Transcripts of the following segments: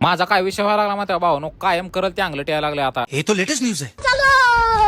माझा काय विषय व्हायला लागला माहिती भाऊ कायम करल ते अंगलट यायला लागले आता. हे तो लेटेस्ट न्यूज आहे.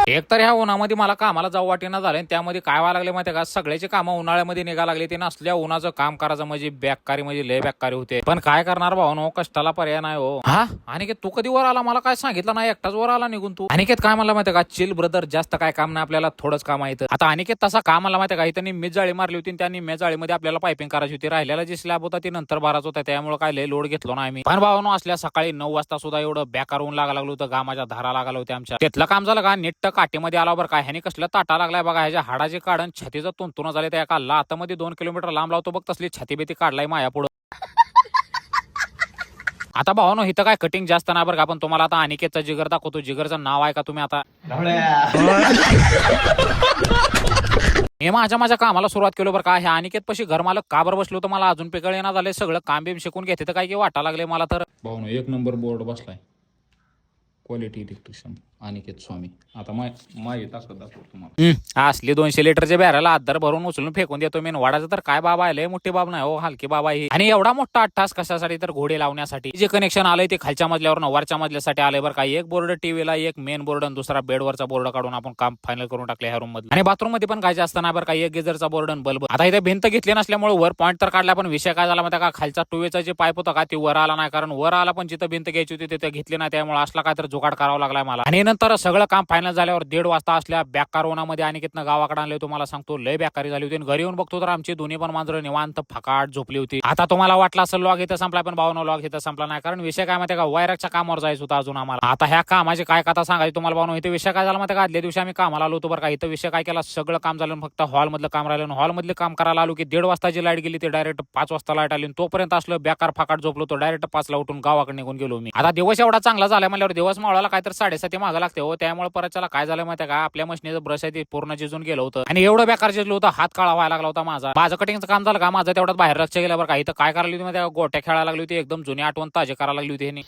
एक तर ह्या उन्हामध्ये मला कामाला जाऊ वाटेना झाले. त्यामध्ये काय व्हायला लागले माहिती का, सगळ्याची कामं उन्हाळ्यामध्ये निघा लागली. ते नसल्या उन्हाचं काम करायचं म्हणजे बेकारी म्हणजे लय बेकारी होते. पण काय करणार भाऊ कष्टाला पर्याय नाही हो. हा अनिकेत तू कधी वर आला मला काय सांगितलं नाही, एकटाच वर आला निघून तू. अनिकेत काय म्हणला माहिती का, चिल ब्रदर जास्त काय काम नाही आपल्याला, थोडंच काम आहे. आता अनिकेत तसा काम आला माहिती का, इथं निम्मी जाळी मारली होती. त्या निम्म्या जाळीमध्ये आपल्याला पायपिंग करायची होती. राहिलेला जी स्लॅब होता ती नंतर भरायचा होता, त्यामुळे काय लय लोड घेतलो ना आम्ही. पण भावानो असल्या सकाळी 9 वाजता सुद्धा एवढं बेकार ऊन लागायला लागलं होतं, घामाच्या धारा लागायला होत्या आमच्या. त्यातलं काम झालं का, नीट काठीमध्ये आला बरं काय, ह्याने कसलं ताटा लागलाय बघा, ह्याच्या हाडाचे काढून छातीचं तुंतुन झाले. त्या एका लातामध्ये 2 किलोमीटर लांब लावतो बघ, तसली छाती बेती काढलाय माया पुढं. आता भावानो इथं काय कटिंग जास्त नाही बरं का, पण तुम्हाला आता अनिकेतचा जिगर दाखवतो. जिगरचं नाव आहे का तुम्ही आता? हे माझ्या कामाला सुरुवात केलो बरं का, ह्या अनिकेत पशी घर मालक का बरं बसलो तर मला अजून पेकळ येणार झाले. सगळं काम बिम शिकून घेते तर काय की वाटा लागले मला तर. भाऊ 1 नंबर बोर्ड बसलाय, क्वालिटी इलेक्ट्रिशियन अनिकेत स्वामी. आता माझी ताकद दाखवतो तुम्हाला. असली 200 लिटरच्या बॅरला अद्दर भरून उचलून फेकून देतो मी. वाडाचं तर काय बाबा आहे, लय मोठी बाब नाही हो, हलकी बाबा ही. आणि एवढा मोठा अट्टास कशासाठी, तर घोडे लावण्यासाठी. जे कनेक्शन आलंय ते खालच्या मजल्यावर वरच्या मजल्यासाठी आलंय बरं का. एक बोर्ड टीव्हीला, एक मेन बोर्ड आणि दुसरा बेडवरचा बोर्ड काढून आपण काम फायनल करून टाकले ह्या रूम मध्ये. आणि बाथरूम मध्ये पण काय जास्त नाही बरं का, एक गिझरचा बोर्ड आणि बल्ब. आता इथे भिंत घेतली नसल्यामुळे वर पॉईंट तर काढला, पण विषय काय झाला माहिती का, खालचा टुवेचा जे पाईप होता का, ती वर आला नाही. कारण वर आला पण जिथं भिंत घ्यायची होती तिथे घेतली नाही, त्यामुळे असला काय तर जुगाड करावा लागलाय मला. आणि नंतर सगळं काम फायनल झाल्यावर 1:30 वाजता असल्या बेकार उन्हामध्ये अनिकेतनं गावाकडे आणले. तुम्हाला सांगतो लय बेकारी झाली होती. घरी येऊन बघतो तर आमची दोन्ही पण मांजरं निवांत फकाट झोपली होती. आता तुम्हाला वाटलं असं लॉग इथं संपला, पण भावनो लॉग इथं संपला नाही. कारण विषय काय माहिती का, वायरच्या कामावर जायचं होतं अजून आम्हाला. आता ह्या कामाची काय कथा सांगायची तुम्हाला भावनो. इथे विषय काय झाला माहिती का, आदल्या दिवशी आम्ही कामाला आलो होतो बरं का. इथं विषय काय केला, सगळं काम झालं फक्त हॉल मधलं काम राहिलं. हॉल मधले काम करायला आलो की 1:30 वाजता जी लाईट गेली ती डायरेक्ट 5 वाजता लाईट आली. तोपर्यंत असलं बेकार फकाट झोपलो तो डायरेक्ट 5 ला उठून गावाकडे निघून गेलो मी. आता दिवस एवढा चांगला झाला म्हणल्यावर दिवस मावळाला काय तर 7:30 मागं लागते हो. त्यामुळे परत चला काय झालं माहिती का, आपल्या मशीनीचं ब्रश आहे ते पूर्ण जिजून गेलं होतं. आणि एवढं बेकार जिजलं होतं, हात काळा व्हायला लागला होता माझा. माझं कटिंगचं काम झालं का, माझं तेवढ्यात बाहेर लक्ष गेलं बरं का. इथं काय करायला होती माहिती का, गोट्या खेळायला लागली होती. एकदम जुनी आठवण ताजी करायला लागली होती ह्यानी.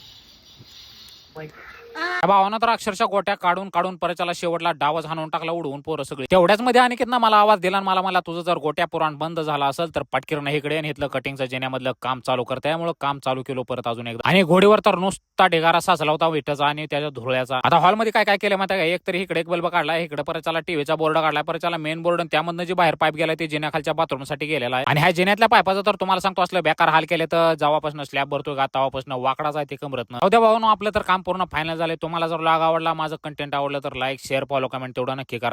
भावानं तर अक्षरशः गोट्या काढून काढून परत त्याला शेवटला डावच हाणून टाकला उडवून पोरं सगळे. तेवढ्याच मध्ये अनिकेत ना मला आवाज दिला, मला तुझं जर गोट्या पुराण बंद झाला असेल तर पटकीर इकडे घेतलं कटिंगचं जेण्यामधलं काम चालू कर. त्यामुळे काम चालू केलं परत अजून एकदा. आणि घोडीवर तर नुसता ढिगारा साचला होता विटाचा आणि त्याच्या धुळ्याचा. आता हॉलमध्ये काय काय केलं माहिती का, एक तरी इकडे एक बल्ब काढला, इकडे परत त्याला टीव्हीचा बोर्ड काढला, परत त्याला मेन बोर्ड आणि त्यामधनं जे बाहेर पाईप गेला ते जिन्याखालच्या बाथरूम साठी गेलेला आहे. आणि ह्या जिन्यातल्या पाईपाचा तर तुम्हाला सांगतो असलं बेकार हाल केले तर जेव्हापासून स्लॅब भरतोय का तेव्हापासून वाकडाच आहे ते कमरतनं. उद्या भावानो आपलं तर काम पूर्ण फायनल झाले. तुम्हाला जर लॉग आवडला, माझं कंटेंट आवडलं तर लाईक शेअर फॉलो कमेंट तेवढं नक्की करा.